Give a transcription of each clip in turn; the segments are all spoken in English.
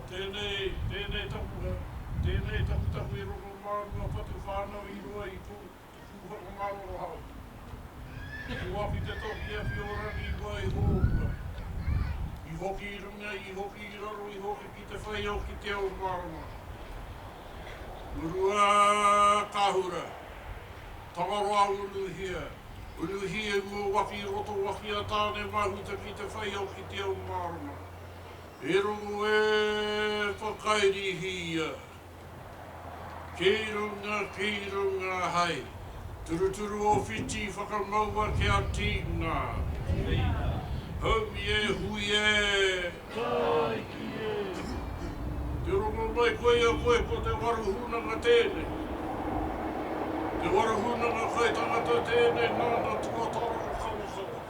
Tēnei taku I rongo mārunga patu whānau I roa I kūhaka mārunga hau. Kuapi te toki a whiorangi wai hōpua. I hoki I runga, I hoki I raro, I hoki ki te whai au ki te au mārunga. Urua kahura. Tangaroa unuhia. Unuhia mō waki roto waki a tāne mahuta ki te whai au ki te au mārunga. E rongo e whakairi hia. Ki runga hai. Turuturu o whiti whakamaua ke a tīna. Haumi e hui e. Kai ki e. Te rongo mai koe a koe ko te waruhunanga tēnei. Te waruhunanga kai tangata tēnei nāna tuatara kawakawa.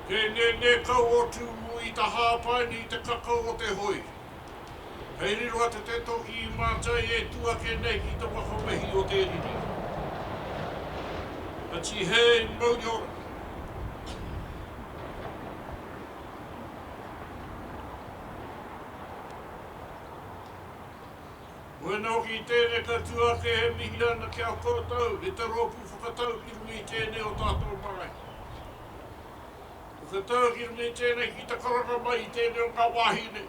Ke ne kau o tūmu I ta hāpaini I te kakau o te hoi. Hei riro ate te toki I mātai e tua ke nei ki te whakamehi o te riri. Ati hei mauriora. Wena o ki tēne ka tua ke he mihi ana ki a koutou, e te ropu whakatau ki rungi tēne o tātou marae. Whakatau ki rungi tēne ki te karaka mai I tēne o ngā wahine.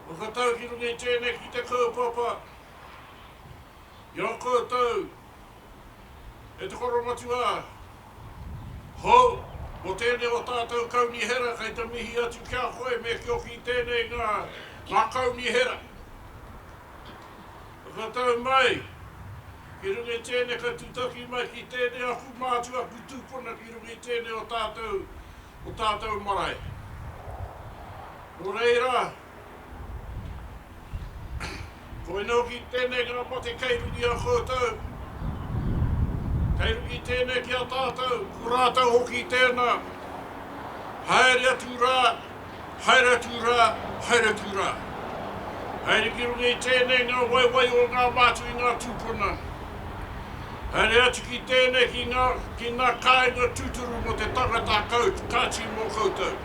Whakatau ki rungi tēne ki te kaupapa. Ia koutou, e te koromatua. Hou, o tēne o tātou kauni hera, kei te mihi atu kia koe me ki o ki tēne ngā kauni hera. Whakatau mai, ki rungi tēne ka tutaki mai ki tēne aku mātua ku tūpuna ki rungi tēne o tātou marae. O reira, koe nau ki tēne ngā mate kei rungi a koutou. Kei rungi tēne ki a tātou, ku rātou hoki tēnā. Haere atu rā, haere atu rā, haere atu rā. Haere ki rungi tēne ngā waiwai o ngā mātu I ngā tūpuna. Haere atu ki tēne ki ngā kāinga tūturu mo te tangata kāti mō koutou.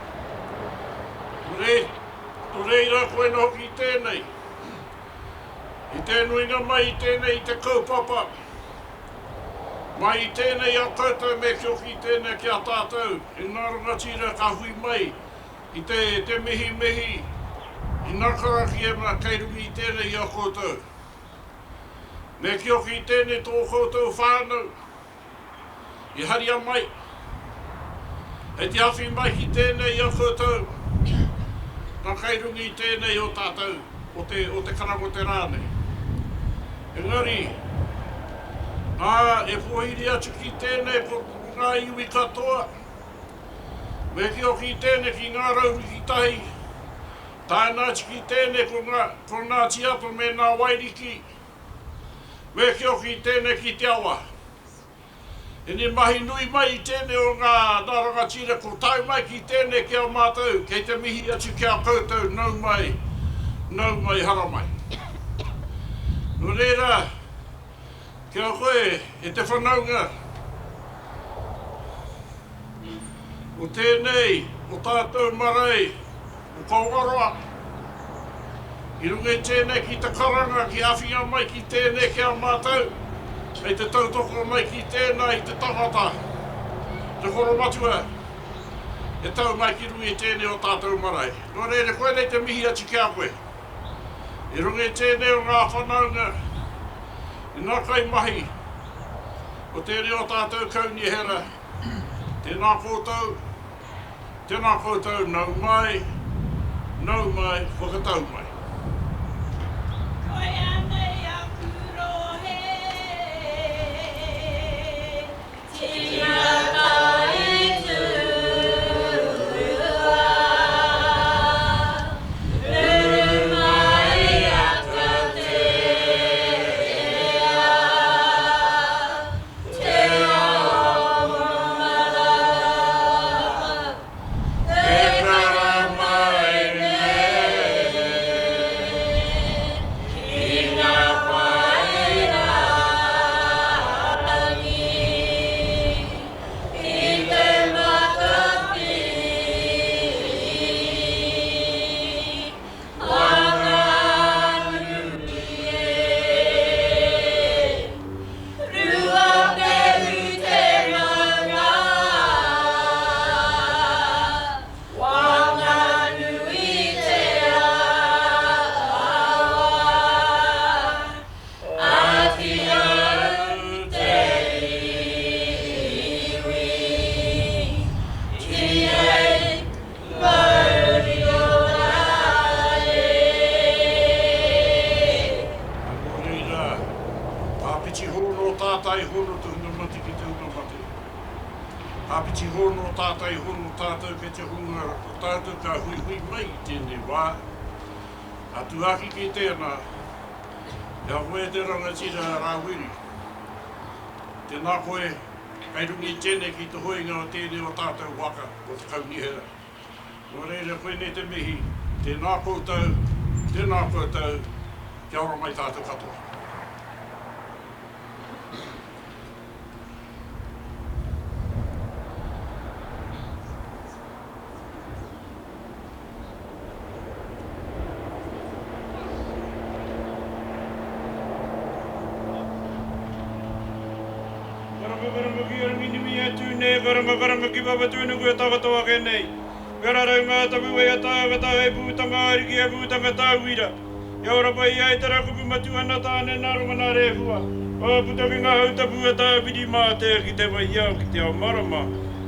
O reira koe nō ki tēnei. I tēnuinga mai I tēnei I te kaupapa. Mai I tēnei a koutou me ki o ki tēnei ki a tātou. I ngā rangatira ka hui mai I te mihi. I nakaraki e mā kei rungi I tēnei I a koutou. Me ki o ki tēnei tō koutou whānau. I haria mai. Hei te hawhi mai ki tēnei I a koutou. Nā kei rungi I tēnei o tātou. O te karango te rāne. Engari, e pōwhiri atu ki tēnei ko ngā iwi katoa. Me ki o ki tēnei ki ngā rauri ki tahi. Tāna atu ki tēnei ko ngā tiapa me ngā wairiki. Me ki o ki tēnei ki te awa. E ne mahi nui mai I tēnei o ngā rangatira ko tau mai ki tēnei ki a mātou. Kei te mihi atu ki a koutou nau mai hara mai. No reira, kia koe, e te whanaunga. O tēnei, o tātou marae, o kauaroa. I runga tēnei ki te karanga, ki awhinga mai ki tēnei ki a mātou. Hei te tautoko mai ki tēnei, I te tangata. Te koromatua. E tau mai ki runga tēnei o tātou marae. No reira, koe nei te mihi atu kia koe. I runga tēnei o ngā whanaunga. I nā kai mahi. O tēnei o tātou kauni hera. Tēnā koutou. Tēnā koutou nau mai, whakatau mai. Koe anei a kuro he. Tia si hono tātai hono tātou ke te hunga tātou ka hui hui mai tēnei wā. Atu aki ki tēnā, ia koe te rangatira rāwiri. Tēnā koe, kai rungi tēnei ki te hoinga o tēnei o tātou waka o te kaunihera. Nō reira koe ne te mihi, tēnā koutou, kia ora mai tātou katoa. Karanga ki baba tūnu kua tākatoa kenei. Kararau ngā tapu e a tākata e pūtanga ariki e pūtanga tāwira. Ia ora pai ai te rakupu matu ana tāne naronga nā rehua. O putaki ngā hautapu e tāpiri mā te ki te wai iau ki te ao marama.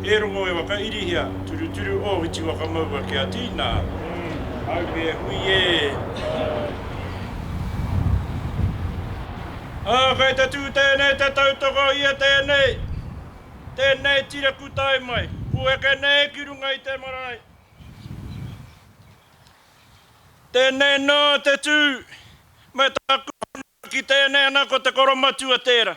E rongo e waka irihia, turu turu o hiti waka maua ki a tīnā. Au pe hui e. Kai te tū tēnei te tautoko ia tēnei. Tēnei tira kutai mai, pueke nei ki runga I te marae. Tēnei no te tū, me taku ki tēnei ana ko te koromatua tēra.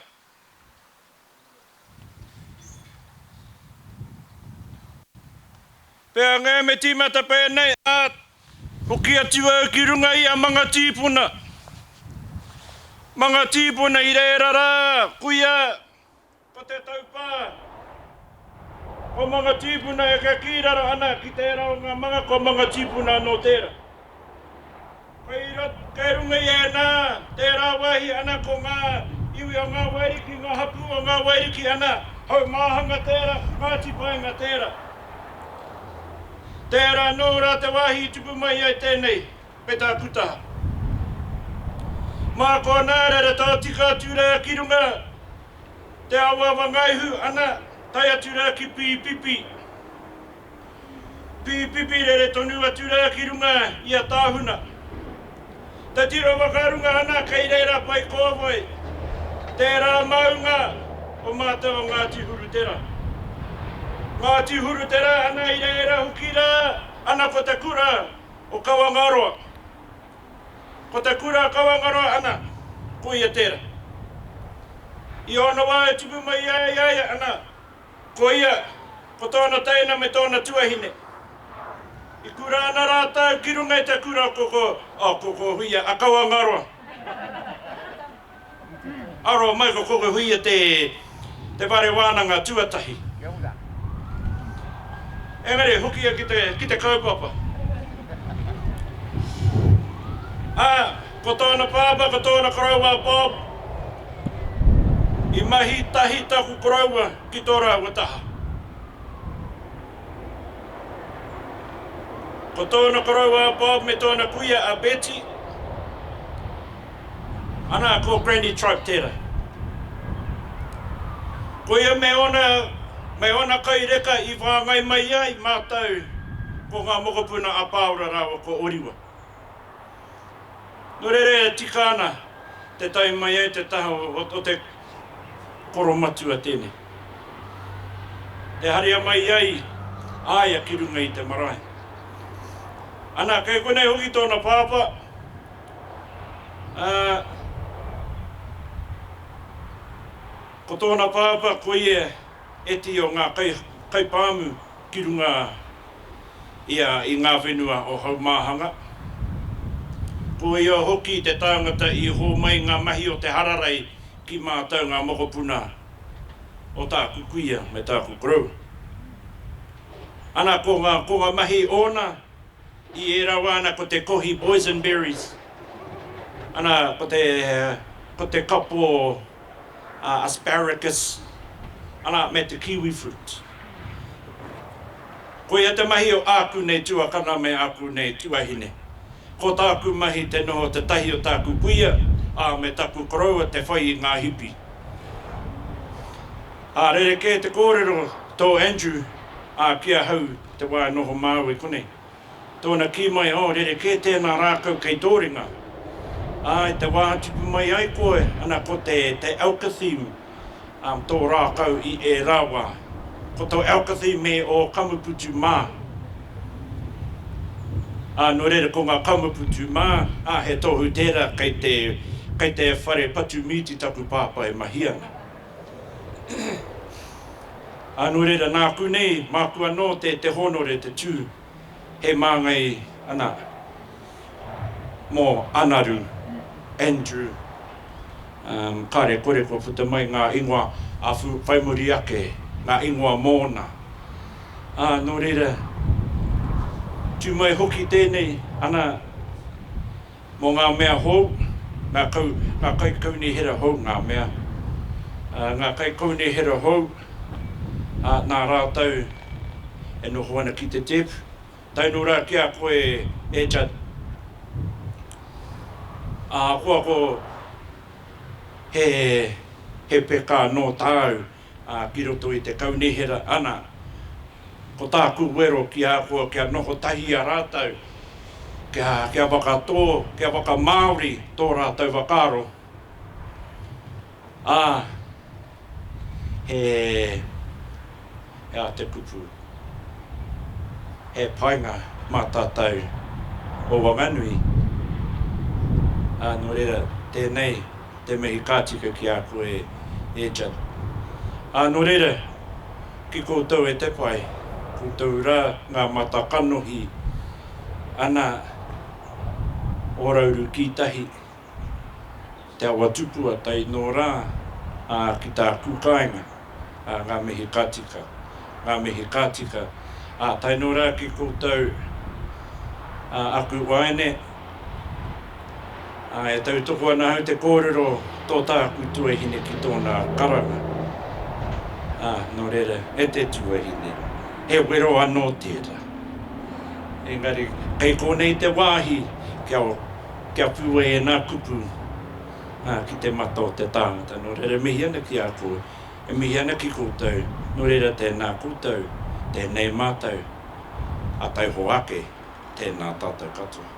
Pea ngē me tīmata pēnei āt, hoki atu au ki runga I a manga tīpuna. Manga tīpuna I reira rā, kuia, ko te taupā. Ko manga tīpuna e ka kirara ana ki tērā o ngā manga ko manga tīpuna no tērā. Kei runga I e nā, tērā wahi ana ko ngā iwi o ngā wairiki, ngā hapu o ngā wairiki ana, hau māhanga tērā, ngā tipainga tērā. Tērā nō rā te wahi I tupu mai ai tēnei, peta kutaha. Mā ko nārere tau tika ture ki runga, te awa wangaihu ana, tai atu rā ki pipipi. Pipipi rere tonu atu rā ki runga I a tāhuna. Te tiro wakarunga ana kei reira pai kōwai. Tērā maunga o mātua Ngāti Hurutera. Ngāti Hurutera ana I reira huki rā, ana ko te kura o Kawangaroa. Ko te kura Kawangaroa ana, ko ia tērā. I ono wā e tupu mai ai ana, ko ia, ko tōna teina me tōna tuahine. I kura ana rātau ki runga I te kura koko huia a Kawangaroa. Aro mai ko koko huia te ware wānanga tuatahi. Engari, hukia ki te kaupapa. Ko tōna pāpa, ko tōna karaua Bob. I mahi tahi taku karaua ki tō rāua taha. Ko tōna karaua Bob me tōna kuia a Betty. Ana ko Granny Tribe tēra. Ko ia me ona kai reka I whangai mai ai mātau ko ngā mokopuna a Pāora rāua ko Oriwa. No rere tikana te tai mai ai te taha o te koromatua tēnei. Te haria mai ai, aia ki runga I te marae. Ana, kei konei hoki tōna pāpa. Ko tōna pāpa, ko ia eti o ngā kaipāmu ki runga I ngā whenua o haumāhanga. Ko ia hoki te tāngata I hō mai ngā mahi o te hararai ki mātau ngā mokopuna o tāku kuia me tāku korau. Ana ko ngā mahi ona I e rawana ko te kohi boysenberries. Ana ko te kapo asparagus. Ana me te kiwi fruit. Ko ia te mahi o aku nei tuakana me aku nei tuahine. Ko tāku mahi te noho te tahi o tāku kuia, me tāku koroua te whai I ngā hipi. Rere ke te kōrero tō Andrew, kia hau te wā noho māui konei. Tōna ki mai, rere ke tēnā rākau kei tōringa. Te wā tupu mai ai koe, ana ko te Elka theme, tō rākau I e rawa, ko tau elkathi me o Kamaputu mā. No reira ko ngā Kamaputu mā, he tohu tērā kei te whare patu miti taku pāpa e mahianga. No reira nā kunei, māku anō te honore te tū, he māngai ana, mō Anaru, Andrew, kare kore ko puta mai ngā ingoa a whaimuri ake, ngā ingoa mōna. No reira, tū mai hoki tēnei, ana, mō ngā mea hou, ngā kai kauni hera hou ngā mea. Ngā kai kauni hera hou, nā rātau e noho ana ki te tepu. Tainu rā kia koe e chat. Koa ko he peka no tāu ki roto i te kaunihera ana. Ko tāku wero ki a koa kia noho tahi a rātau. Kia waka tō, kia waka Māori tō rātau wakaro. He a te kupu. He painga mā tātou o Whanganui. No reira, tēnei, te mehi kātika ki a koe e chat. No reira, ki koutou e te pai, koutou rā ngā mata kanohi, ana orauru ki tahi, te awa tupua tai no rā, ki tā kūkainga, ngā mehi kātika. Tai no rā ki koutou aku waene, e tau toko ana hau te kōrero tō tāku tuahine ki tōna karanga. No reira, e te tuahine, he wero anō tērā. Engari, kei kōnei te wāhi, kia pua e nā kupu, ki te mata o te tāngata. No reira, mihi ana ki a koe, e mihi ana ki koutou, no reira tēnā koutou, tēnei mātou, a tai hoake, tēnā tātou katoa.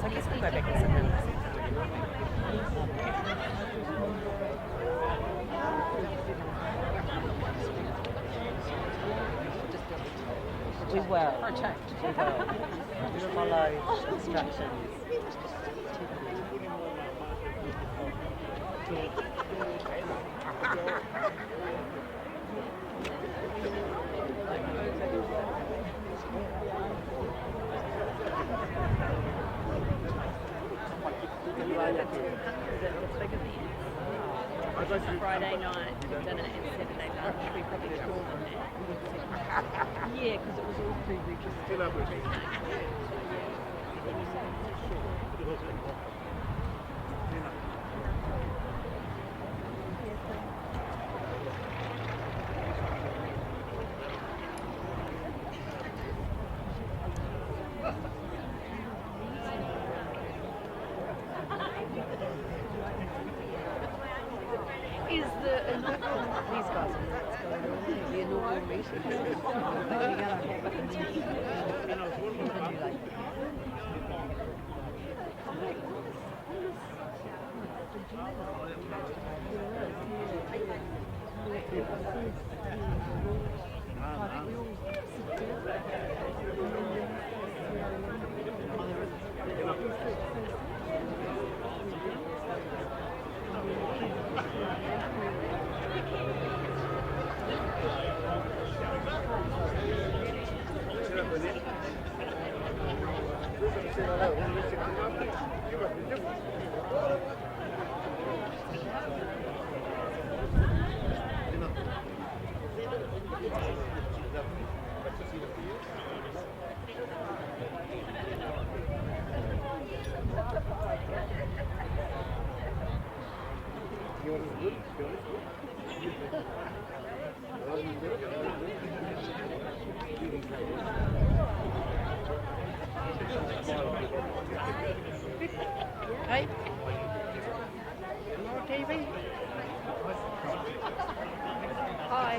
So I guess we'll go back and sit down. We will. For a change. We will. Just follow instructions. Friday night dinner and Saturday lunch. We probably got more than that. Yeah, because it was all pre-registered. Is the inaugural, these guys are nuts going on, the inaugural meeting. We're going to have a continue like Hey? More TV? Hi.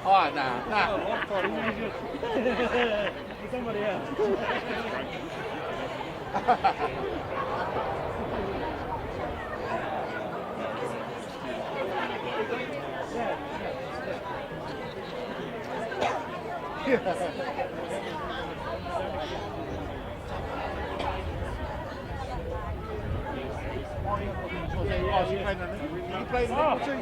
Oh, nah. Somebody else. Oh, she played on it. You played on it too?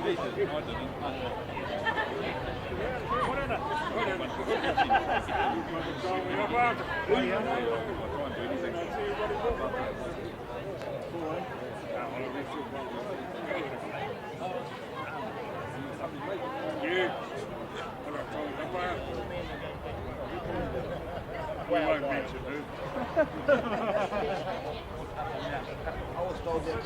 We won't mention who. I was told that.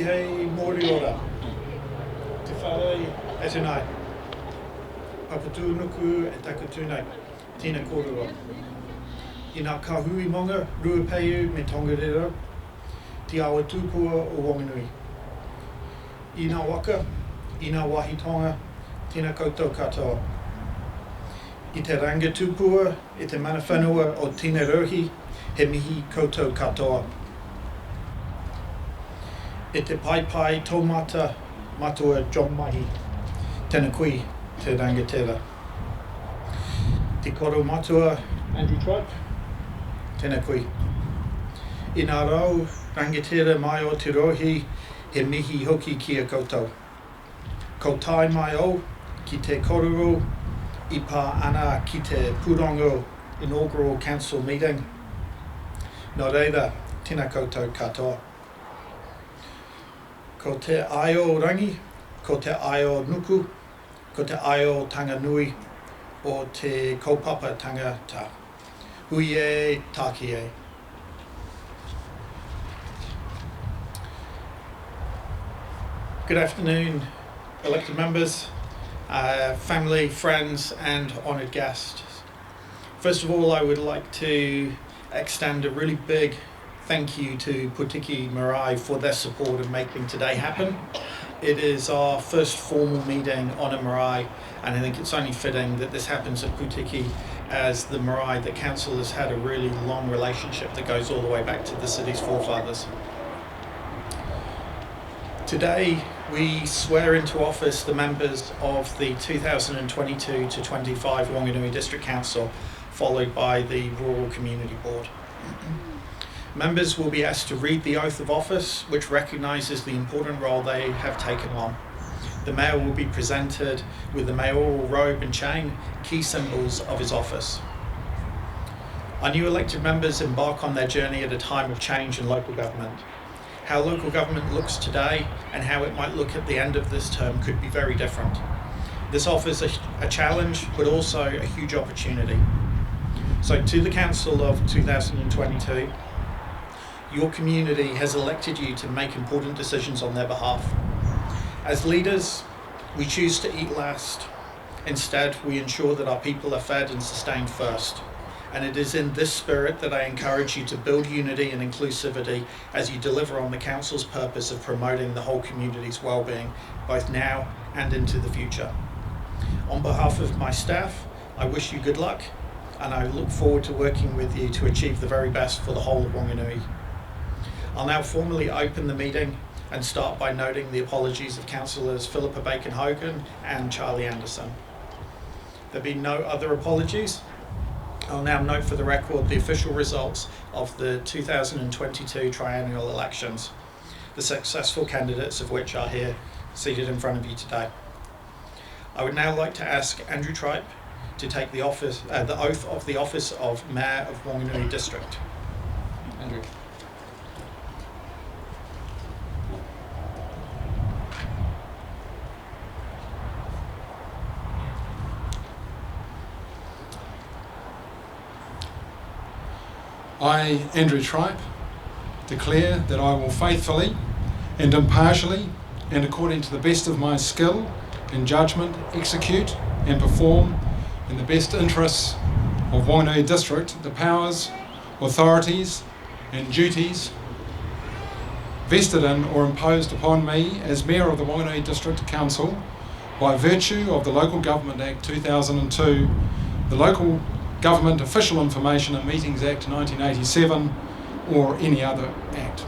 hei mōri ora. Te whare e te nai. Papatū nuku e taku tūnei. Tina kōrua. I ngā kahui monga, Ruapeu me Tongariro, te awa tūpua o Whanganui. I ngā waka, i ngā wahitonga, tina koutou katoa. I te ranga tūpua, i te mana whanua o tina rohi, he mihi koutou katoa. I te pai taumata matua John Mahi, tēnā kui te rangatira. Te koro matua Andrew Tripe, tēnā kui. I ngā rau rangatira mai o te rohi, he mihi hoki ki a koutou. Ko tai mai o ki te kororo, i pā ana ki te pūrongo Inaugural Council meeting. Nō reira, tēnā koutou katoa. Ko te aio rangi, ko te aio nuku, ko te aio tanga nui, o te kaupapa tangata. Hui e, tāki e. Good afternoon, elected members, family, friends and honoured guests. First of all, I would like to extend a really big thank you to Putiki Marae for their support in making today happen. It is our first formal meeting on a marae, and I think it's only fitting that this happens at Putiki, as the marae, the council has had a really long relationship that goes all the way back to the city's forefathers. Today we swear into office the members of the 2022 to 25 Whanganui District Council, followed by the Rural Community Board. Members will be asked to read the oath of office, which recognises the important role they have taken on. The Mayor will be presented with the mayoral robe and chain, key symbols of his office. Our new elected members embark on their journey at a time of change in local government. How local government looks today and how it might look at the end of this term could be very different. This offers a challenge, but also a huge opportunity. So to the Council of 2022, your community has elected you to make important decisions on their behalf. As leaders, we choose to eat last. Instead, we ensure that our people are fed and sustained first. And it is in this spirit that I encourage you to build unity and inclusivity as you deliver on the Council's purpose of promoting the whole community's well-being, both now and into the future. On behalf of my staff, I wish you good luck, and I look forward to working with you to achieve the very best for the whole of Whanganui. I'll now formally open the meeting and start by noting the apologies of Councillors Philippa Bacon-Hogan and Charlie Anderson. There be no other apologies. I'll now note for the record the official results of the 2022 triennial elections, the successful candidates of which are here seated in front of you today. I would now like to ask Andrew Tripe to take the oath of the office of Mayor of Whanganui District. Andrew. I, Andrew Tripe, declare that I will faithfully and impartially and according to the best of my skill and judgment execute and perform in the best interests of Whanganui District the powers, authorities and duties vested in or imposed upon me as Mayor of the Whanganui District Council by virtue of the Local Government Act 2002, the Local Government Official Information and Meetings Act 1987, or any other act.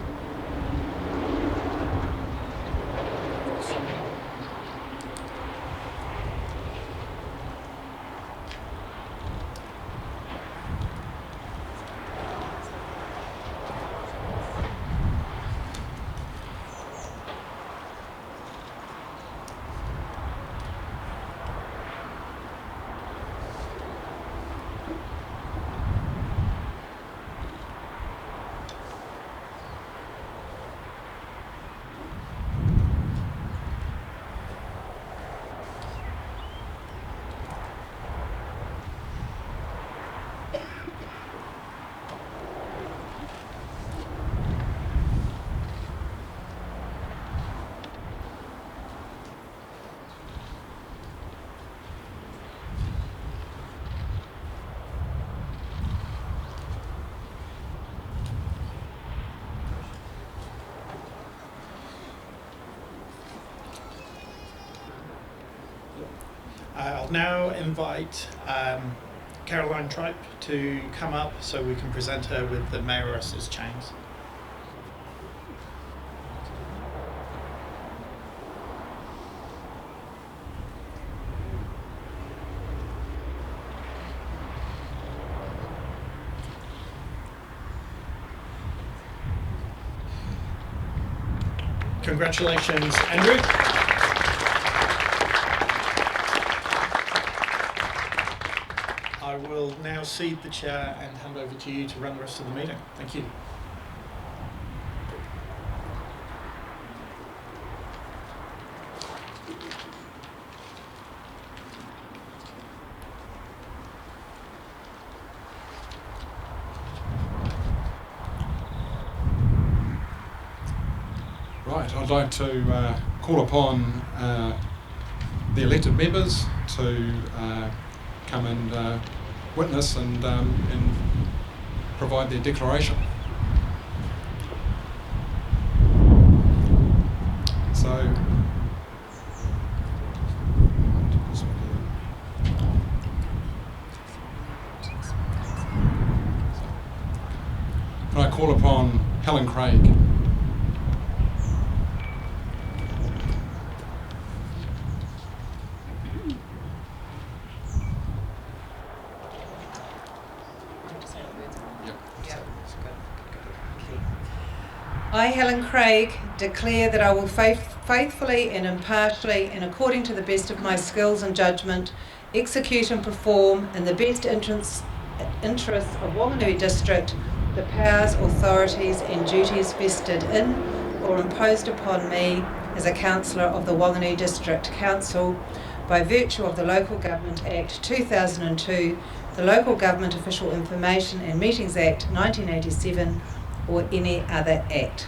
I'll now invite Caroline Tripe to come up so we can present her with the Mayoress's chains. Congratulations, Andrew. I will now cede the chair and hand over to you to run the rest of the meeting. Thank you. Right, I'd like to call upon the elected members to come and witness and provide their declaration. So, can I call upon Helen Craig? I, Helen Craig, declare that I will faithfully and impartially and according to the best of my skills and judgment execute and perform in the best interests of Whanganui District the powers, authorities and duties vested in or imposed upon me as a councillor of the Whanganui District Council by virtue of the Local Government Act 2002, the Local Government Official Information and Meetings Act 1987, or any other act.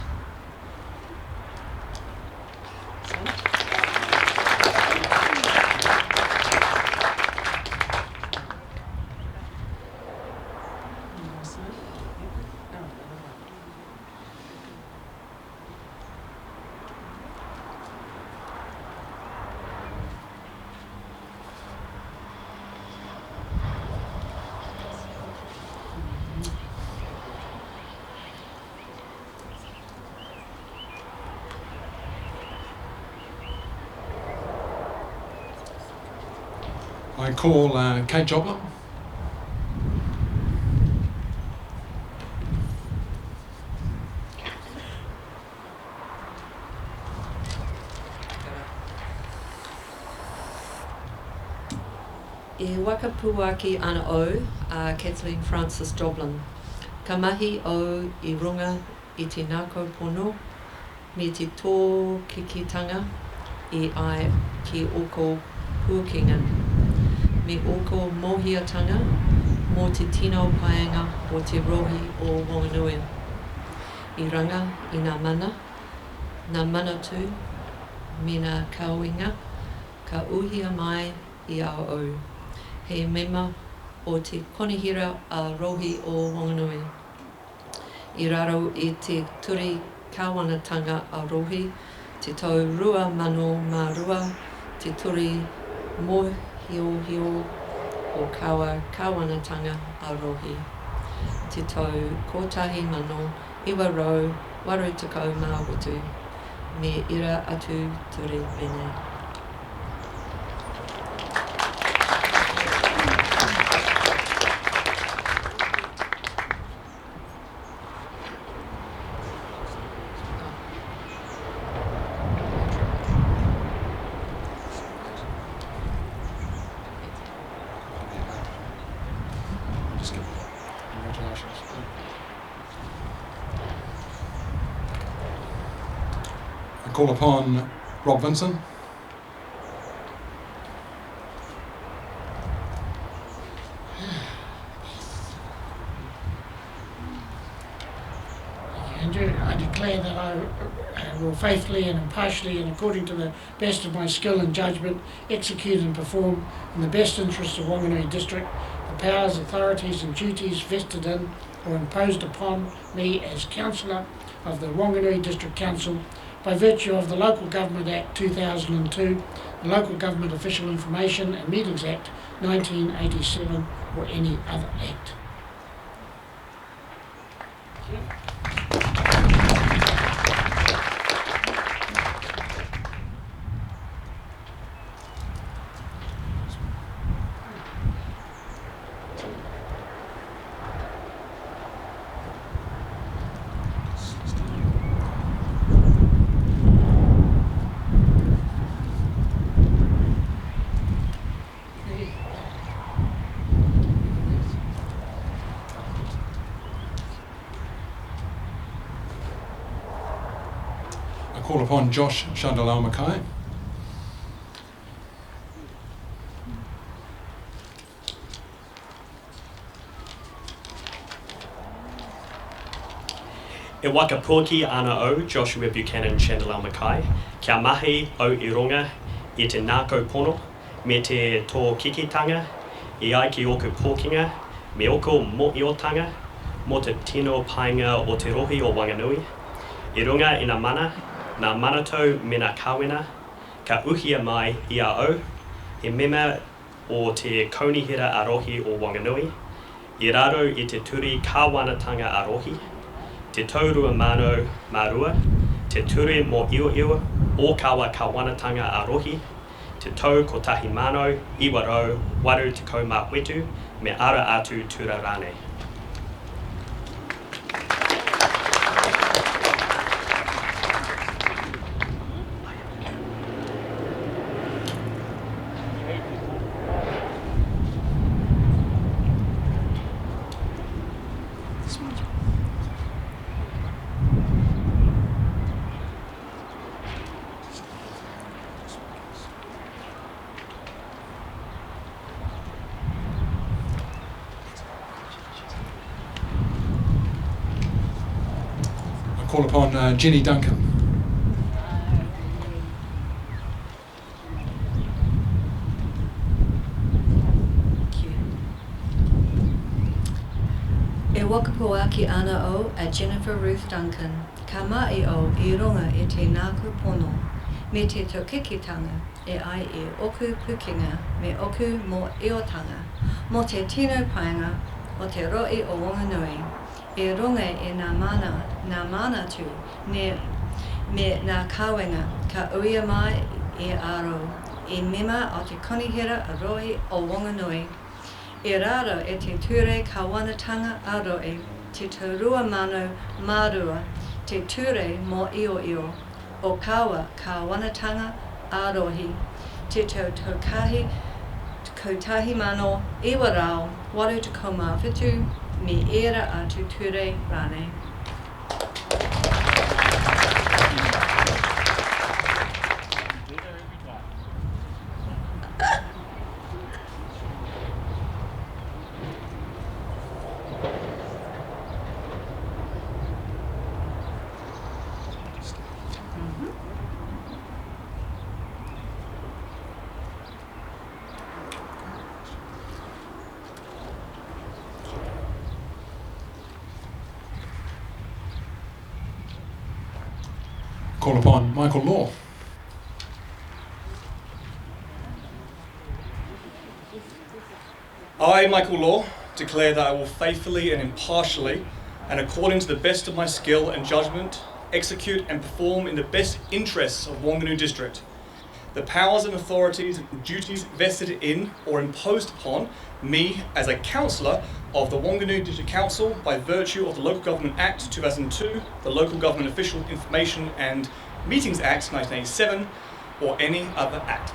I call Kate Joplin. E wakapuaki ana o a Kathleen Francis Joplin. Ka mahi o I runga I te nākau pono, me te tō kikitanga I ai ki oko puakinga. Me oko mohiatanga mō te tino paenga o te rohi o Whanganui. I ranga I ngā mana tū, me ngā kauinga, ka uhia mai I ao au. He mema o te konihira a rohi o Whanganui. I raro I te turi kāwanatanga a rohi, te tau rua mano mā rua, te turi mohio o kāwanatanga a rohi. Te tau kotahi mano, iwa rau, waru takau mā wutu, me ira atu turi bene. Call upon Rob Vinson. Andrew, I declare that I will faithfully and impartially and according to the best of my skill and judgment execute and perform in the best interests of Whanganui District the powers, authorities and duties vested in or imposed upon me as councillor of the Whanganui District Council by virtue of the Local Government Act 2002, the Local Government Official Information and Meetings Act 1987 or any other act. Call upon Josh Shandalau Mackay. E waka pōki ana o Joshua Buchanan Shandalau Mackay, kia mahi o I runga I te nākau pono, me te tō kikitanga, I ai ki oku pōkinga, me oko mo iotanga, mo te tino painga o te rohi o Whanganui. I runga I nā manatau me nā kawena, ka uhia mai I a au, he mema o te kaunihira arohi o Whanganui, I raro I te turi kāwanatanga arohi, te taurua mano marua, te ture mo iwa o kawa kāwanatanga arohi, te tau kotahi mano, iwa rau, waru te kaumā wetu, me ara atu tura rane. Call upon Jenny Duncan. E wakapuaki ana o a Jennifer Ruth Duncan, ka mai o I runga I te nāku pono, me te tokikitanga e ai I oku pukinga me oku mo iotanga, mo te tino painga o te roi o Whanganui, E runga I nā mana tu, me nā kawenga, ka uia mai I aro, I mema o te konihira a roi o Whanganui. E raro e te ture kāwanatanga a roi, te taurua mano marua, te ture mo io, o kawa kāwanatanga a rohi, te tau taukahi, kotahi mano, iwa rau, waru te koma whitu, me era atu ture rane. Call upon Michael Law. I, Michael Law, declare that I will faithfully and impartially, and according to the best of my skill and judgment, execute and perform in the best interests of Whanganui District the powers and authorities and duties vested in or imposed upon me as a councillor of the Whanganui District Council by virtue of the Local Government Act 2002, the Local Government Official Information and Meetings Act 1987, or any other act.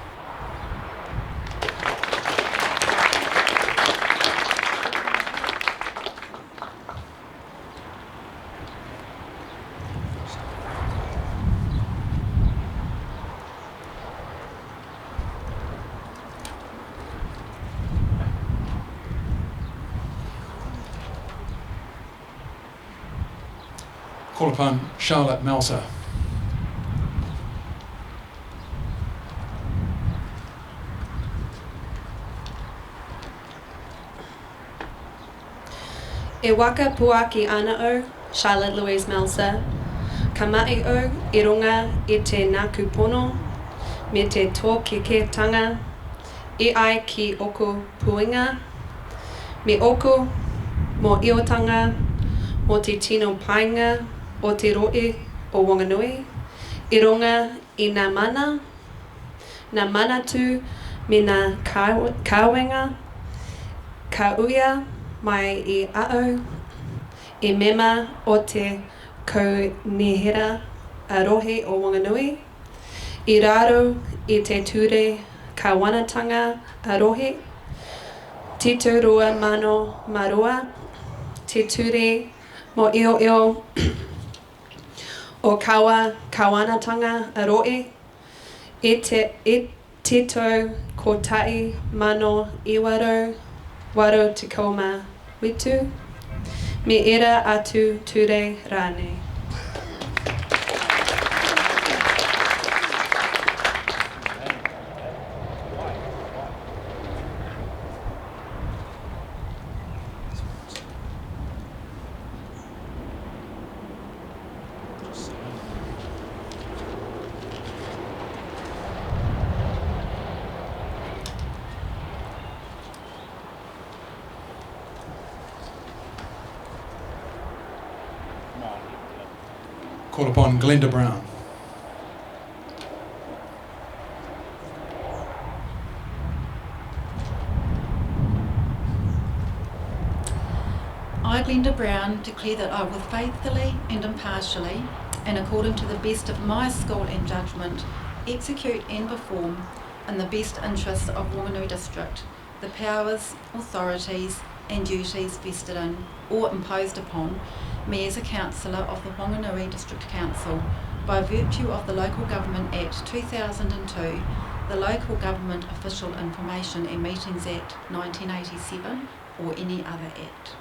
Call upon Charlotte Melser. E waka puaki ana o, Charlotte Louise Melser, ka mai o I runga I te nāku pono, me te tōkeketanga, e ai ki oko puinga, me oko mo iotanga, mo te tino painga o te roe o Whanganui, I runga I ngā manatu me ngā kāwenga, ka uia mai I ao, I mema o te kaunihera arohe o Whanganui, I raro I te ture kawanatanga arohe, tito rua mano marua, te ture mo io o kawanatanga arohe, e tito ko tai mano waro te koma witu, me era atu ture rane. Call upon Glenda Brown. I, Glenda Brown, declare that I will faithfully and impartially, and according to the best of my skill and judgment, execute and perform in the best interests of Whanganui District the powers, authorities and duties vested in or imposed upon me as a councillor of the Whanganui District Council by virtue of the Local Government Act 2002, the Local Government Official Information and Meetings Act 1987 or any other act.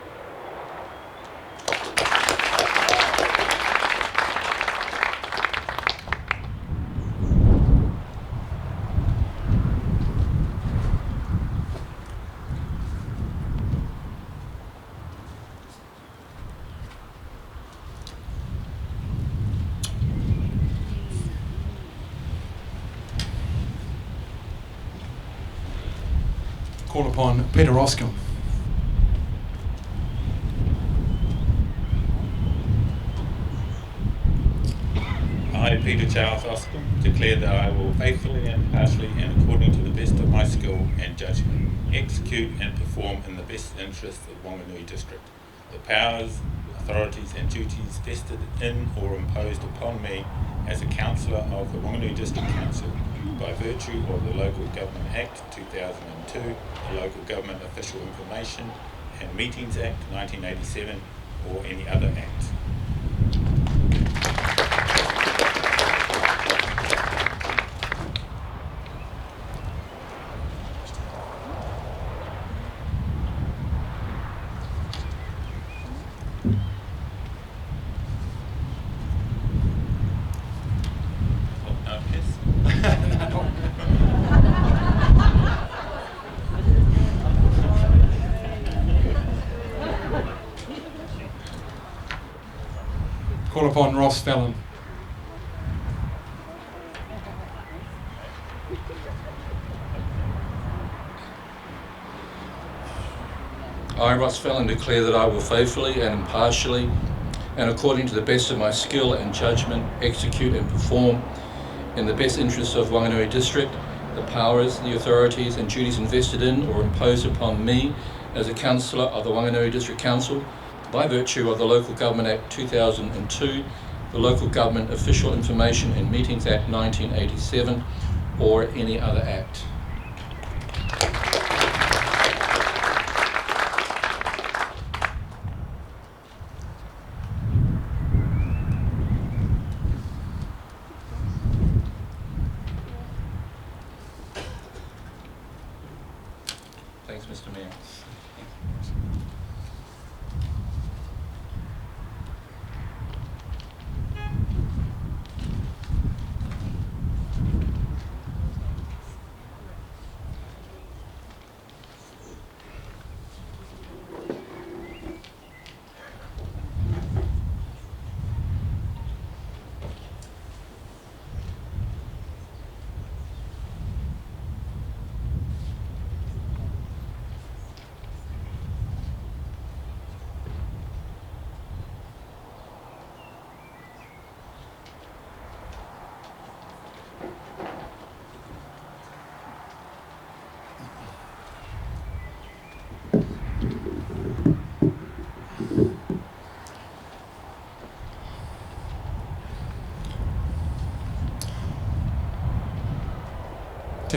Call upon Peter Oscom. I, Peter Charles Oscom, declare that I will faithfully and impartially and according to the best of my skill and judgment execute and perform in the best interests of Whanganui District the powers, authorities and duties vested in or imposed upon me as a councillor of the Whanganui District Council by virtue of the Local Government Act 2002, the Local Government Official Information and Meetings Act 1987 or any other act. Call upon Ross Fallon. I, Ross Fallon, declare that I will faithfully and impartially and according to the best of my skill and judgment execute and perform in the best interests of Whanganui District the powers, the authorities and duties invested in or imposed upon me as a councillor of the Whanganui District Council by virtue of the Local Government Act 2002, the Local Government Official Information and Meetings Act 1987 or any other act. Thanks, Mr. Mayor.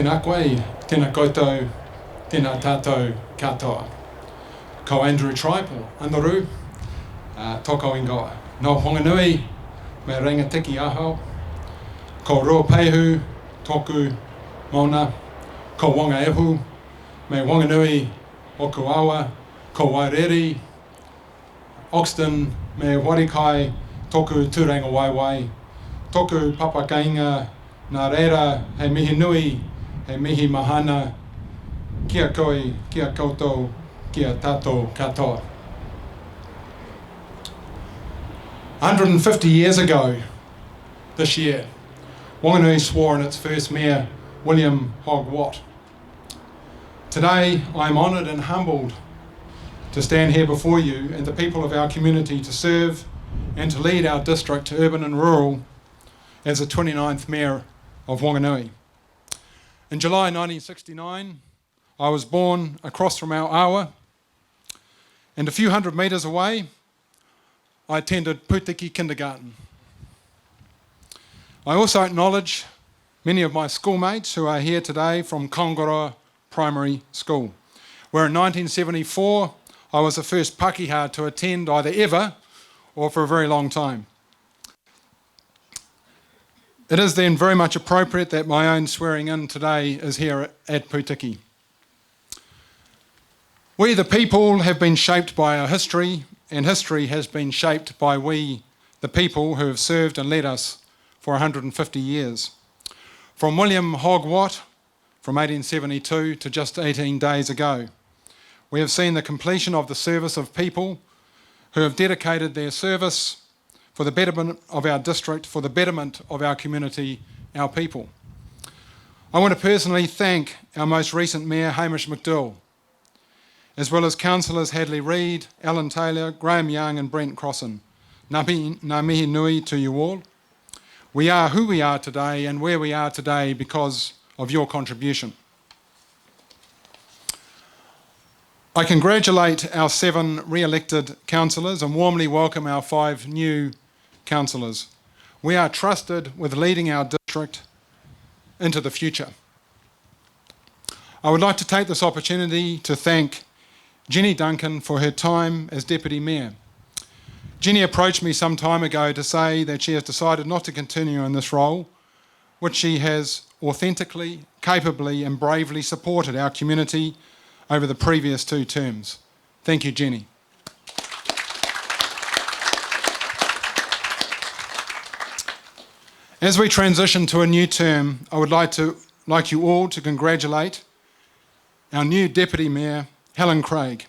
tēnā koe, tēnā koutou, tēnā tātou katoa. Ko Andrew Tribe, o Anaru, toko ingoa. No Whanganui, me renga tiki aho. Ko Ruapehu, toku Mona. Ko Whangaehu, me Whanganui, oku awa. Ko Waireri, Oxton, me Warikai, toku Tūranga Waiwai. Toku Papakainga, nā reira, he mihi nui, he mihi mahana. Kia koe, kia koutou, kia tātou katoa. 150 years ago, this year, Whanganui swore in its first mayor, William Hogg Watt. Today, I'm honoured and humbled to stand here before you and the people of our community to serve and to lead our district, urban and rural, as the 29th mayor of Whanganui. In July 1969, I was born across from our awa, and a few hundred metres away, I attended Putiki kindergarten. I also acknowledge many of my schoolmates who are here today from Kongoroa Primary School, where in 1974 I was the first Pakeha to attend either ever or for a very long time. It is then very much appropriate that my own swearing in today is here at Putiki. We the people have been shaped by our history, and history has been shaped by we the people who have served and led us for 150 years. From William Hogg Watt, from 1872 to just 18 days ago, we have seen the completion of the service of people who have dedicated their service for the betterment of our district, for the betterment of our community, our people. I want to personally thank our most recent Mayor, Hamish McDowell, as well as councillors Hadley Reid, Alan Taylor, Graham Young and Brent Crossan. Ngā mihi nui to you all. We are who we are today and where we are today because of your contribution. I congratulate our 7 re-elected councillors and warmly welcome our 5 new councillors. We are trusted with leading our district into the future. I would like to take this opportunity to thank Jenny Duncan for her time as Deputy Mayor. Jenny approached me some time ago to say that she has decided not to continue in this role, which she has authentically, capably and bravely supported our community over the previous 2 terms. Thank you, Jenny. As we transition to a new term, I would like you all to congratulate our new Deputy Mayor, Helen Craig.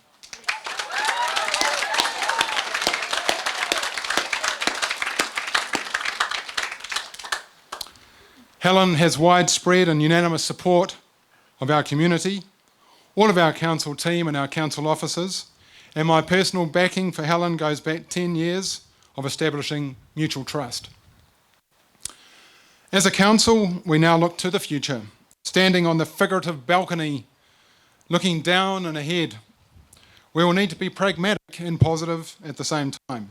Helen has widespread and unanimous support of our community, all of our council team and our council officers, and my personal backing for Helen goes back 10 years of establishing mutual trust. As a council, we now look to the future, standing on the figurative balcony, looking down and ahead. We will need to be pragmatic and positive at the same time.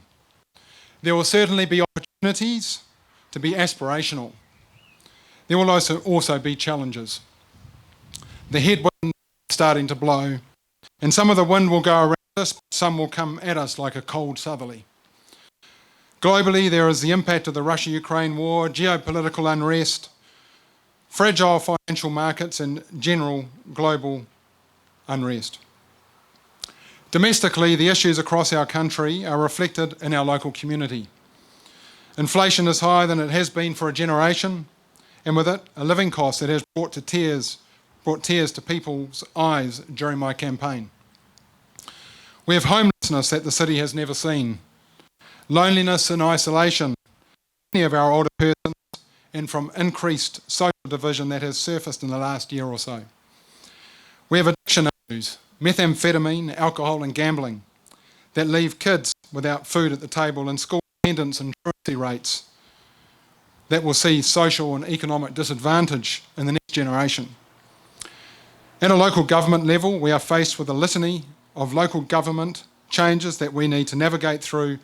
There will certainly be opportunities to be aspirational. There will also be challenges. The headwind is starting to blow, and some of the wind will go around us, but some will come at us like a cold southerly. Globally, there is the impact of the Russia-Ukraine war, geopolitical unrest, fragile financial markets and general global unrest. Domestically, the issues across our country are reflected in our local community. Inflation is higher than it has been for a generation, and with it, a living cost that has brought tears to people's eyes during my campaign. We have homelessness that the city has never seen, loneliness and isolation, many of our older persons, and from increased social division that has surfaced in the last year or so. We have addiction issues, methamphetamine, alcohol and gambling, that leave kids without food at the table, and school attendance and truancy rates that will see social and economic disadvantage in the next generation. At a local government level, we are faced with a litany of local government changes that we need to navigate through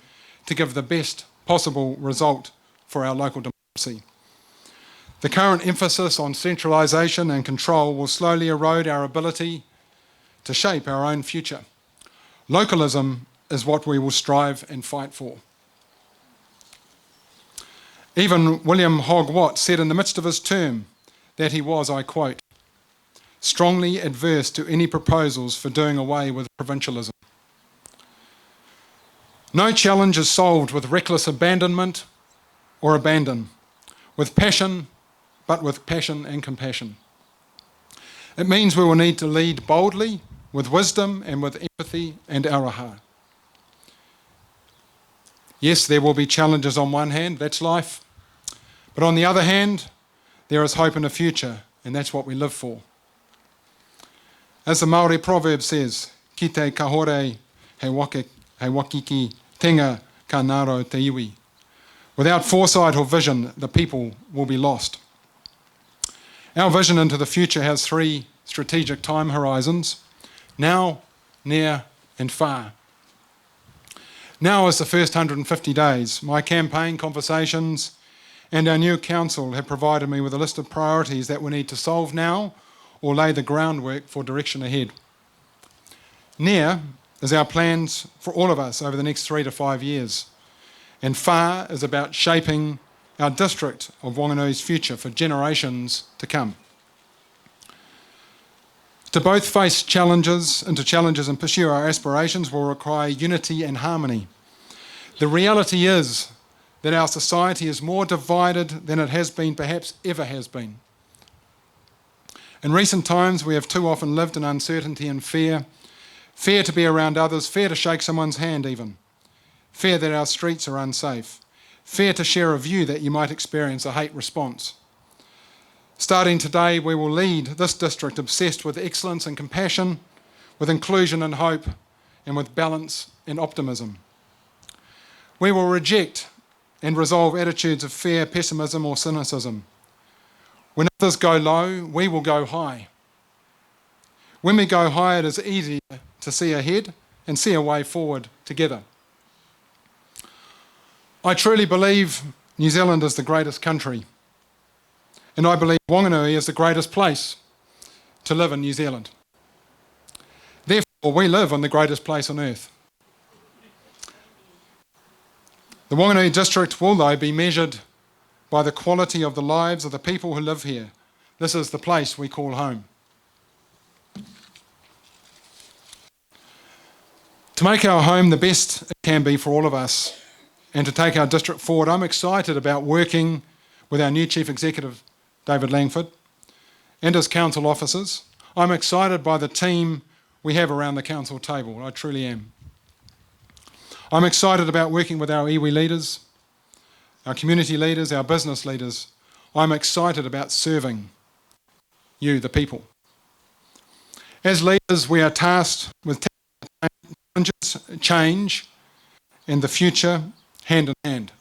to give the best possible result for our local democracy. The current emphasis on centralisation and control will slowly erode our ability to shape our own future. Localism is what we will strive and fight for. Even William Hogg Watt said in the midst of his term that he was, I quote, strongly adverse to any proposals for doing away with provincialism. No challenge is solved with reckless abandonment or abandon, with passion, but with passion and compassion. It means we will need to lead boldly, with wisdom and with empathy and araha. Yes, there will be challenges on one hand, that's life. But on the other hand, there is hope in the future, and that's what we live for. As the Māori proverb says, ki te kahore he wakiki tenga ka ngaro te iwi. Without foresight or vision, the people will be lost. Our vision into the future has 3 strategic time horizons: now, near and far. Now is the first 150 days. My campaign conversations and our new council have provided me with a list of priorities that we need to solve now or lay the groundwork for direction ahead. Near is our plans for all of us over the next 3 to 5 years. And far is about shaping our district of Whanganui's future for generations to come. To both face challenges and pursue our aspirations will require unity and harmony. The reality is that our society is more divided than it has been, perhaps ever has been. In recent times, we have too often lived in uncertainty and fear. Fear to be around others, fear to shake someone's hand even. Fear that our streets are unsafe. Fear to share a view that you might experience a hate response. Starting today, we will lead this district obsessed with excellence and compassion, with inclusion and hope, and with balance and optimism. We will reject and resolve attitudes of fear, pessimism, or cynicism. When others go low, we will go high. When we go high, it is easier to see ahead and see a way forward together. I truly believe New Zealand is the greatest country, and I believe Whanganui is the greatest place to live in New Zealand. Therefore, we live on the greatest place on earth. The Whanganui district will, though, be measured by the quality of the lives of the people who live here. This is the place we call home. To make our home the best it can be for all of us and to take our district forward, I'm excited about working with our new Chief Executive, David Langford, and his council officers. I'm excited by the team we have around the council table. I truly am. I'm excited about working with our iwi leaders, our community leaders, our business leaders. I'm excited about serving you, the people. As leaders, we are tasked with challenges, change, and the future hand in hand.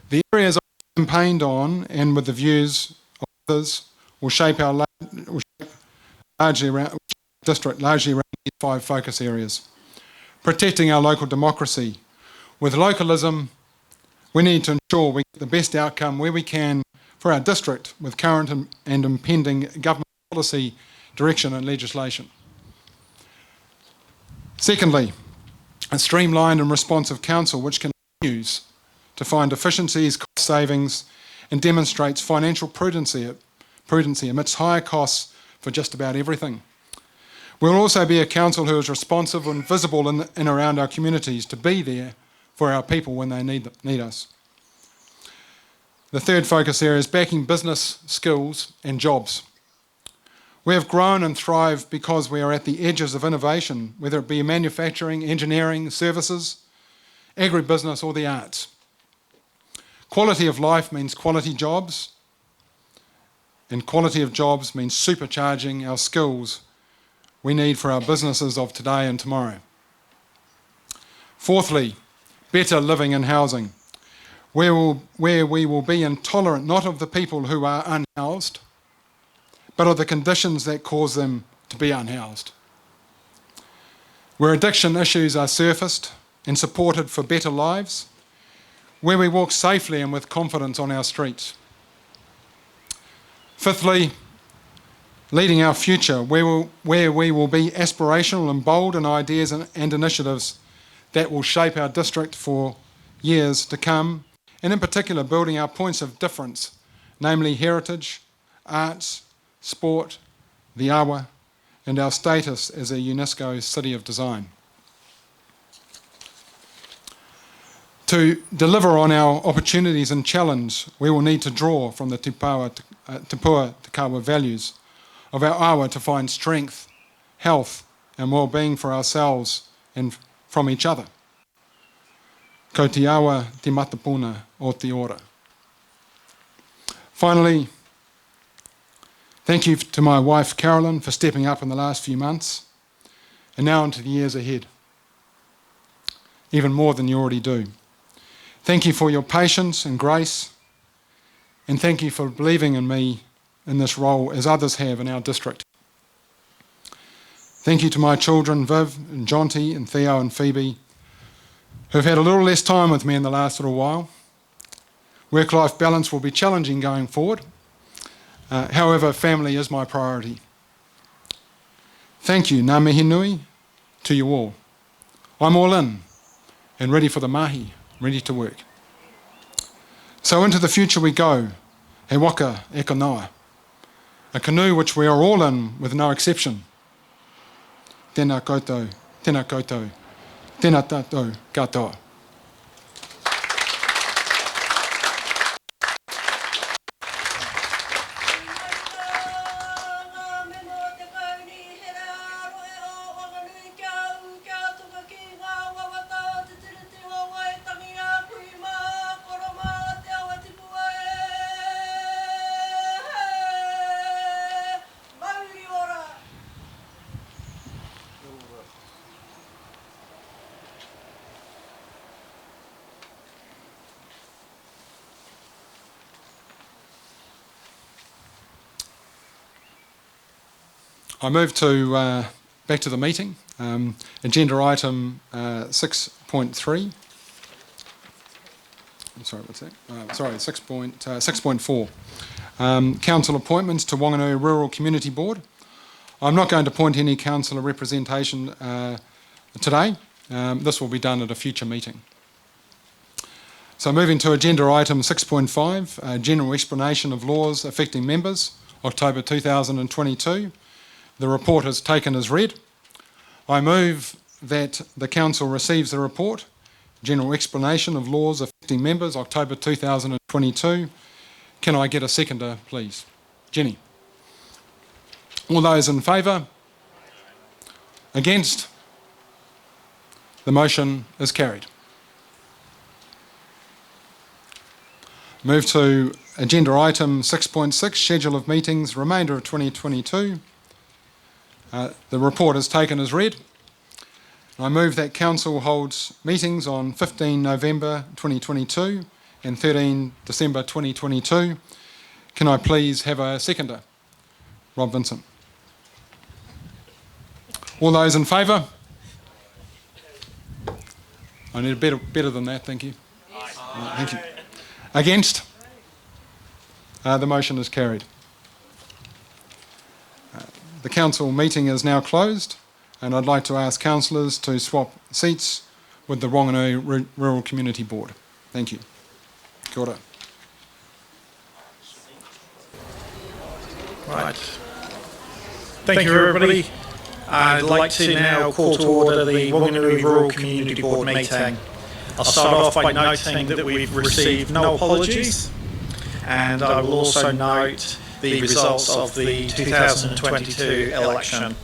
The areas I've campaigned on and with the views of others will shape our district largely around these 5 focus areas. Protecting our local democracy. With localism, we need to ensure we get the best outcome where we can for our district with current and impending government policy, direction and legislation. Secondly, a streamlined and responsive council which continues to find efficiencies, cost savings and demonstrates financial prudency amidst higher costs for just about everything. We'll also be a council who is responsive and visible in and around our communities to be there for our people when they need us. The third focus area is backing business, skills and jobs. We have grown and thrived because we are at the edges of innovation, whether it be manufacturing, engineering, services, agribusiness or the arts. Quality of life means quality jobs, and quality of jobs means supercharging our skills we need for our businesses of today and tomorrow. Fourthly, better living and housing, where we will be intolerant not of the people who are unhoused, but of the conditions that cause them to be unhoused. Where addiction issues are surfaced and supported for better lives, where we walk safely and with confidence on our streets. Fifthly, leading our future, where we will be aspirational and bold in ideas and initiatives that will shape our district for years to come, and in particular building our points of difference, namely heritage, arts, sport, the awa, and our status as a UNESCO City of Design. To deliver on our opportunities and challenge, we will need to draw from the Te Pua Te Kawa values of our awa to find strength, health and well-being for ourselves and from each other. Ko te awa te matapuna o te ora. Finally, thank you to my wife Carolyn for stepping up in the last few months and now into the years ahead, even more than you already do. Thank you for your patience and grace, and thank you for believing in me in this role as others have in our district. Thank you to my children Viv and Jonty and Theo and Phoebe, who've had a little less time with me in the last little while. Work-life balance will be challenging going forward. However, family is my priority. Thank you, ngā mihi nui, to you all. I'm all in and ready for the mahi, ready to work. So into the future we go, he waka e kanoa, a canoe which we are all in with no exception. Tēnā koutou, tēnā koutou, tēnā tātou katoa. I move to back to the meeting. Agenda item 6.3. Sorry, what's that? 6.4. Council appointments to Whanganui Rural Community Board. I'm not going to appoint any councillor representation today. This will be done at a future meeting. So moving to agenda item 6.5, general explanation of laws affecting members, October 2022. The report is taken as read. I move that the Council receives the report, General Explanation of Laws Affecting Members, October 2022. Can I get a seconder, please? Jenny. All those in favour? Against? The motion is carried. Move to agenda item 6.6, Schedule of Meetings, remainder of 2022. The report is taken as read. I move that Council holds meetings on 15 November 2022 and 13 December 2022. Can I please have a seconder? Rob Vincent. All those in favour? I need a better than that, thank you. Thank you. Against? The motion is carried. The council meeting is now closed, and I'd like to ask councillors to swap seats with the Whanganui Rural Community Board. Thank you. Kia ora. Right. Thank you, everybody. I'd like to now call to order the Whanganui Rural Community Board meeting. I'll start off by noting that we've received no apologies, and I will also note the results of the 2022 election.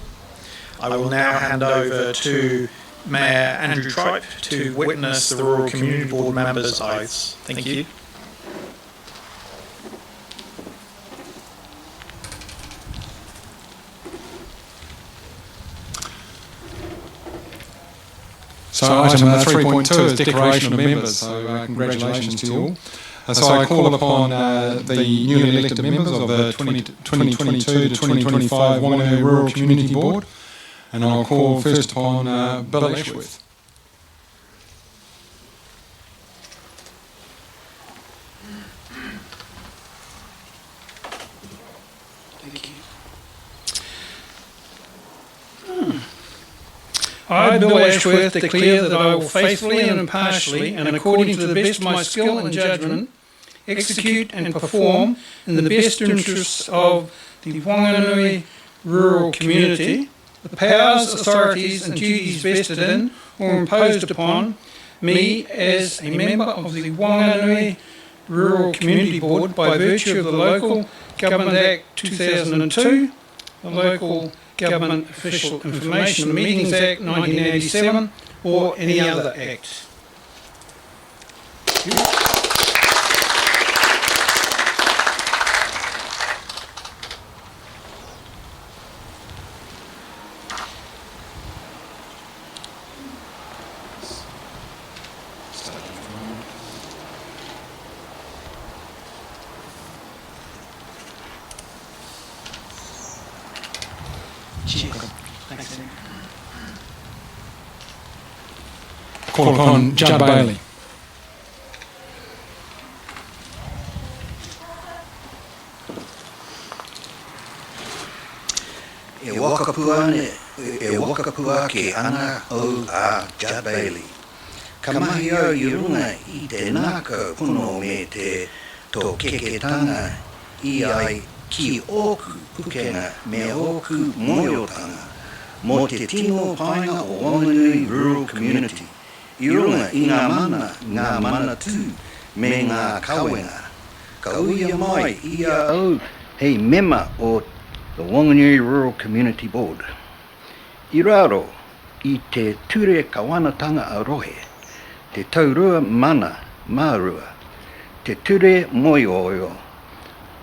I will now hand over to Mayor Andrew Tripe to witness the Rural Community Board members' oaths. Thank you. So item 3.2 is declaration of members, so congratulations to you all. So I call upon the newly elected members of the 2022 to 2025 Whanganui Rural Community Board, and I'll call first upon Bill Ashworth. I, Bill Ashworth, declare that I will faithfully and impartially and according to the best of my skill and judgment execute and perform in the best interests of the Whanganui Rural Community the powers, authorities and duties vested in or imposed upon me as a member of the Whanganui Rural Community Board by virtue of the Local Government Act 2002, the Local Government Official Information and Meetings Act 1987 or any other act. Call upon Judd Bailey. E wakapua ke ana au a Judd Bailey. Ka mahi au I runga I te nākau puno me te tō keketanga I ai ki oku pukenga me oku moiotanga mo te tino painga o Whanganui Rural Community. I runga I ngā mana tū me ngā kawenga. Ka uia mai ia au hei mema o the Whanganui Rural Community Board. I raro I te ture kawanatanga a rohe, te taurua mana mārua, te ture moioio,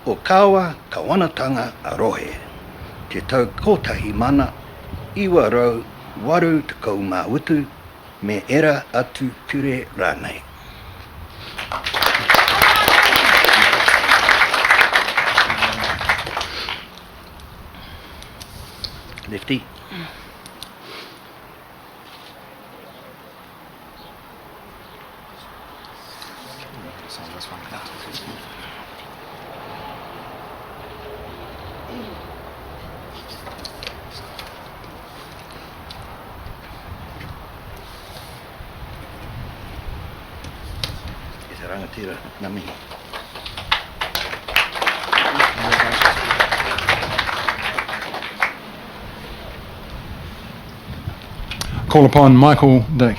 o kawa kawanatanga a rohe, te tau kotahi mana, iwa rau waru tekau mawutu, me era atu ture rānei. Lefty. Rangatira, nami. Call upon Michael Dick.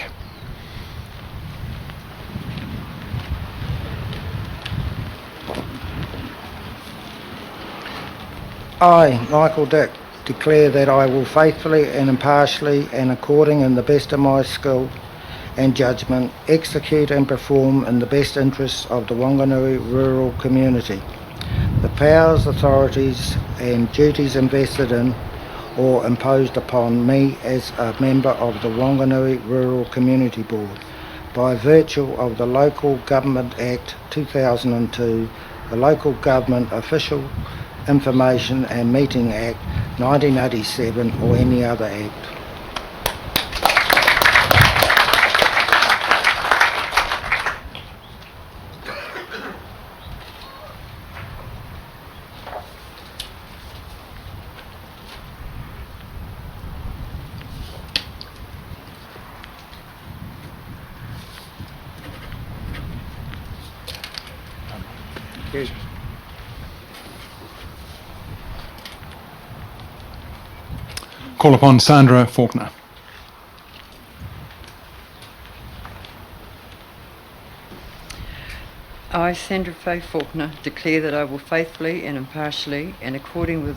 I, Michael Dick, declare that I will faithfully and impartially and according in the best of my skill and judgment execute and perform in the best interests of the Whanganui rural community the powers, authorities and duties invested in or imposed upon me as a member of the Whanganui Rural Community Board by virtue of the Local Government Act 2002, the Local Government Official Information and Meeting Act 1987 or any other act. Call upon Sandra Faulkner. I, Sandra Faye Faulkner, declare that I will faithfully and impartially and according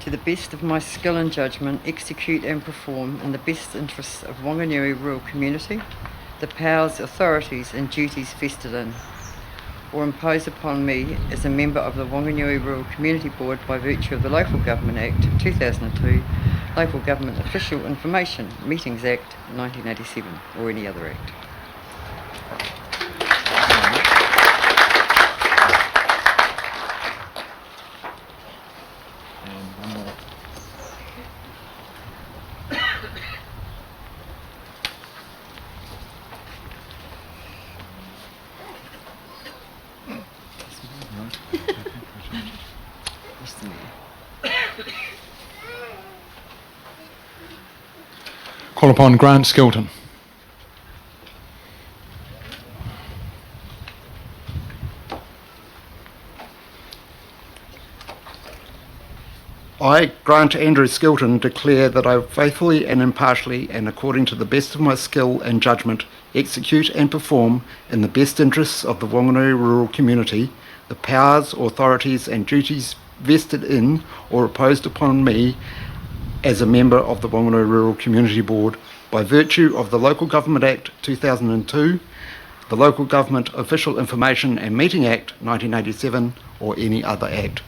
to the best of my skill and judgment execute and perform in the best interests of Whanganui Rural Community the powers, authorities and duties vested in or imposed upon me as a member of the Whanganui Rural Community Board by virtue of the Local Government Act 2002, Local Government Official Information Meetings Act 1987 or any other act. Call upon Grant Skilton. I, Grant Andrew Skilton, declare that I faithfully and impartially and according to the best of my skill and judgment execute and perform in the best interests of the Whanganui rural community the powers, authorities and duties vested in or imposed upon me as a member of the Whanganui Rural Community Board by virtue of the Local Government Act 2002, the Local Government Official Information and Meeting Act 1987 or any other act.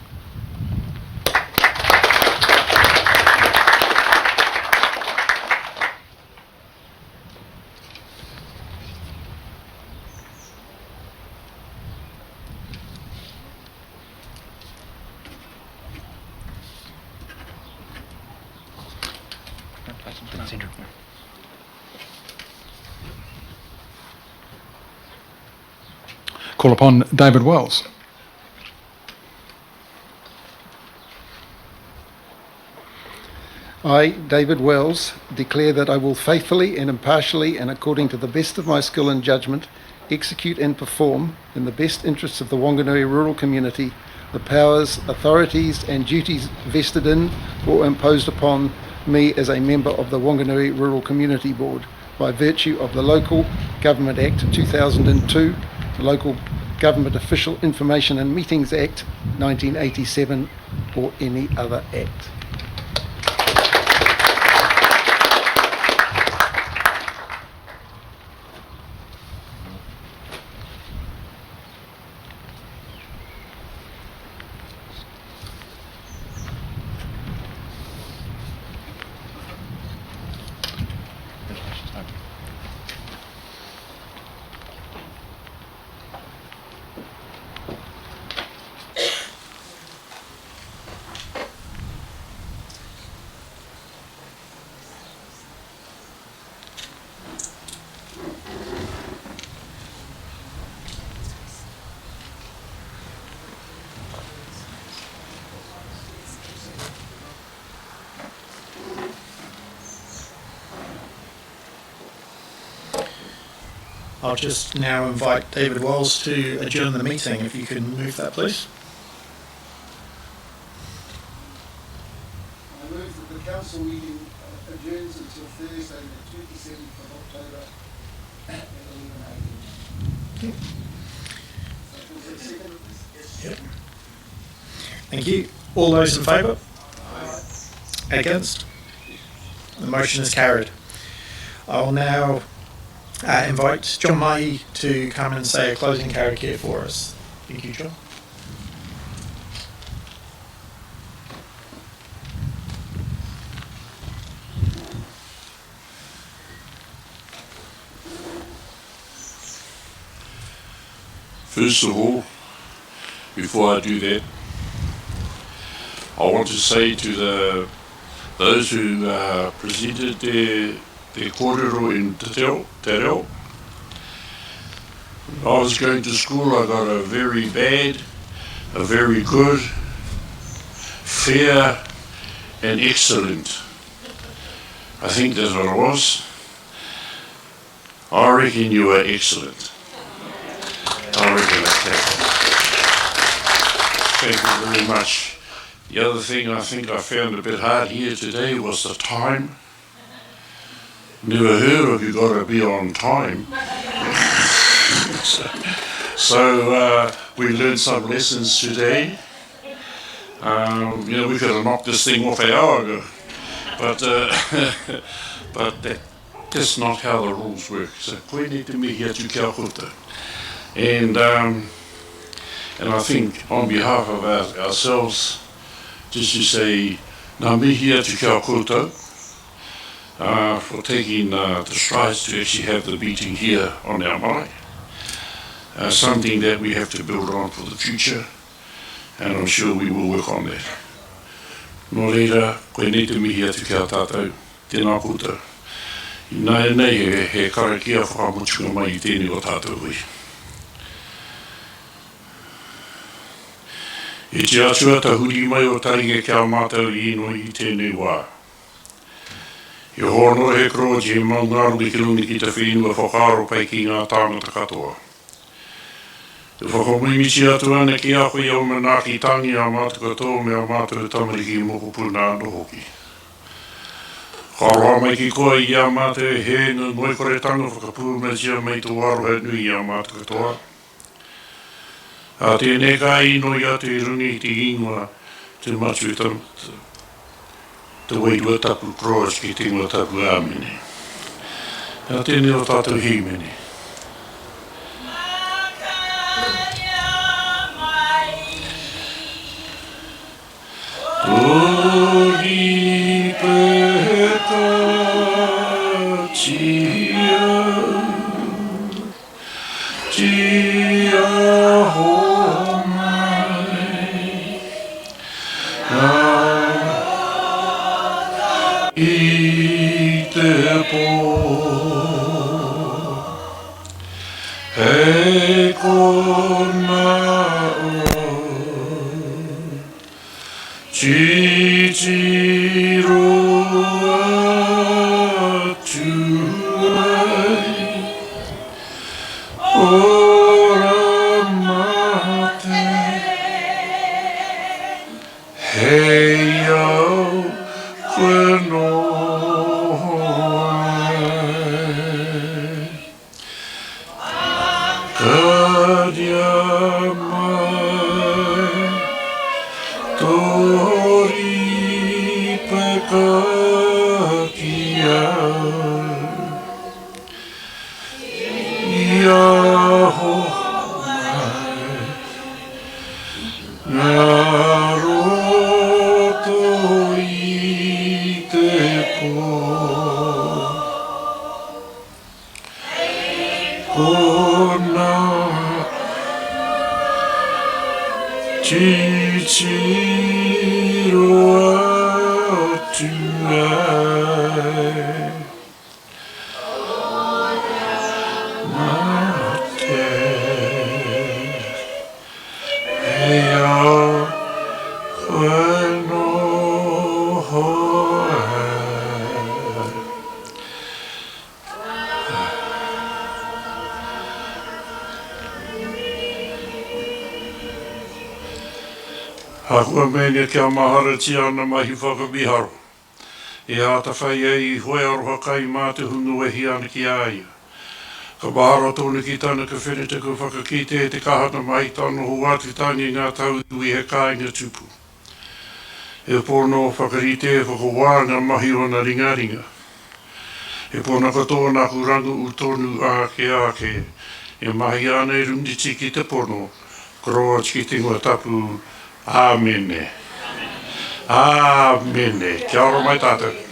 Call upon David Wells. I, David Wells, declare that I will faithfully and impartially and according to the best of my skill and judgment execute and perform in the best interests of the Whanganui rural community the powers, authorities and duties vested in or imposed upon me as a member of the Whanganui Rural Community Board by virtue of the Local Government Act 2002, the Local Government Official Information and Meetings Act 1987 or any other act. I'll just now invite David Wells to adjourn the meeting. If you can move that, please. I move that the council meeting adjourns until Thursday the 27th of October at 11 a.m. Yep. Thank you. All those in favour? Against? The motion is carried. I'll now invite John Mahi to come and say a closing karakia for us. Thank you, John. First of all, before I do that, I want to say to those who presented their kōrero in Te Reo. When I was going to school, I got a very bad, a very good, fair and excellent. I think that's what it was. I reckon you were excellent. I reckon that. Thank you very much. The other thing I think I found a bit hard here today was the time. Never heard of you got to be on time. so we learned some lessons today. We could have knocked this thing off an hour ago, but that's not how the rules work. So koe te mihi atu kia koutou. And I think on behalf of ourselves, just to say ngā mihi atu kia koutou. For taking the strides to actually have the meeting here on our marae. Something that we have to build on for the future, and I'm sure we will work on that. Nō reira, koe nei te mihi atu kia tātou, tēnā koutou. I nei he karakia whakamotunga mai I tēnei o tātou hui. E te atua ta huri mai o taringa kia mātou I ino I tēnei wā. I hono he kroji maungaru ki rungi ki te whenua whakaro pai ki ngā tāngata katoa. Te whakamimisi atu ana ki a koe au manaki tangi a mātu katoa me a mātu tamariki moko puna anō hoki. Karoa mai ki koe i a mātu he ngā ngoikoretanga whakapū me sia mai tō aroha nui a mātu katoa. A tēnei ka ino i atu I rungi te ingoa te matu te wairua tapu cross ki te ingoa tapu āmene. A tēnei o tātou himene. Tori peta chia, chia ho mai, I te pō, he kona o, Chitiro atu ai, ora mate, hei au koe no ai, karia mai, tori pekakia, ia ho mai, ngā roto I te pō, kona Chitiro atu ai, mate, hei au koe noho ai. Hakua mene kia mahara tia ana mahi whakamiharo. E ata whai ei hoi aroha kai mā te hungu ehi ana ki aia. Ka mahara tōna ki tāna ka whene te ku whakakite e te kahana mai tāna ho atu tangi ngā tau I he kāinga tupu. E pono whakarite e whakawanga mahi o na ringaringa. E pona katoa nā kurangu u tonu ake, e mahi ana I rundi tiki te pono, kroa tiki te ngua tapu, Āmene. Āmene. Kia ora mai tātou.